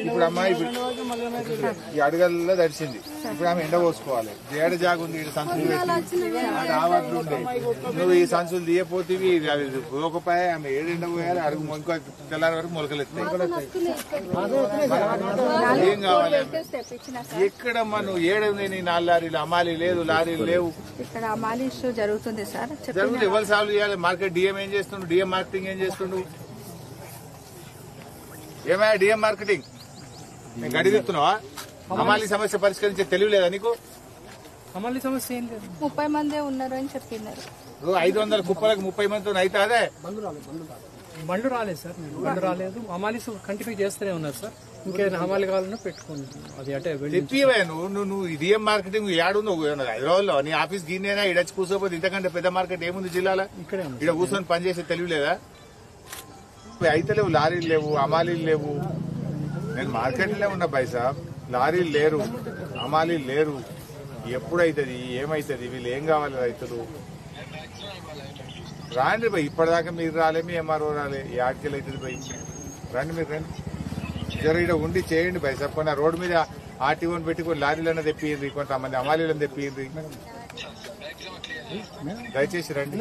ఇప్పుడు అమ్మాయి ఈ అడుగల్లో తడిచింది. ఇప్పుడు ఆమె ఎండ పోసుకోవాలి. ఏడ జాగు ఉంది, సంచులు పెట్టి ఆవాట్లు ఉండే. నువ్వు ఈ సంచులు తీయపోతేవి పోకపోయా ఆమె ఏడు ఎండ పోయాలి. అడుగు ఇంకో తెల్లారి వరకు మొలకలు ఎత్తాయి. ఏం కావాలి ఎక్కడమ్మా? నువ్వు ఏడుంది నీ 4 లారీలు, అమాలి లేదు, లారీలు లేవు. ఇక్కడ అమాలి ఇష్యూ జరుగుతుంది సార్. జరుగుతుంది. ఎవరు సాల్వ్ చేయాలి? మార్కెట్ డిఎం ఏం చేస్తుండు? డిఎం మార్కెటింగ్ ఏం చేస్తుండు? ఏమయ్యా డిఎం మార్కెటింగ్? నేను గడిదిస్తున్నావా? అమాలి సమస్య పరిష్కరించే తెలియలేదా నీకు? అమాలి సమస్య ఏం లేదు. 30 మందే ఉన్నారు అని చెప్పినారు. 500 కుప్పలకు 30 మందితో అయితే అదే బండ్లు రాలేదు సార్. బండ్లు రాలేదు. అమాలీస్ కంటిన్యూ చేస్తూనే ఉన్నారు సార్. ఇంకేమైనా అమాలి కావాలన్నా పెట్టుకోండి. అది అంటే చెప్పివే నువ్వు డిఎం మార్కెటింగ్ ఏడుందో హైదరాబాద్ లో నీ ఆఫీస్ గిన్నెనా ఇడచ్చి కూర్చోపోతే ఇంతకంటే పెద్ద మార్కెట్ ఏముంది జిల్లాలో? ఇక్కడే ఇక్కడ కూర్చొని పనిచేసే తెలియలేదా? అయితే లేవు, లారీలు లేవు, అమాలీలు లేవు. నేను మార్కెట్లే ఉన్నా బైసాబ్. లారీలు లేరు, అమాలీలు లేరు. ఎప్పుడైతుంది? ఏమైతుంది? వీళ్ళు ఏం కావాలి రైతులు? రాండి భయ్. ఇప్పటిదాకా మీరు రాలే, మీ ఎంఆర్ఓ రాలే. ఈ ఆర్టికల్ అవుతుంది భయ్. రండి, మీరు రండి. జర ఇక్కడ ఉండి చేయండి భయ్. చెప్పకుండా రోడ్డు మీద ఆర్టీఓని పెట్టుకుని లారీలను తెప్పియండి, కొంతమంది అమాలీలను తెప్పియండి. దయచేసి రండి.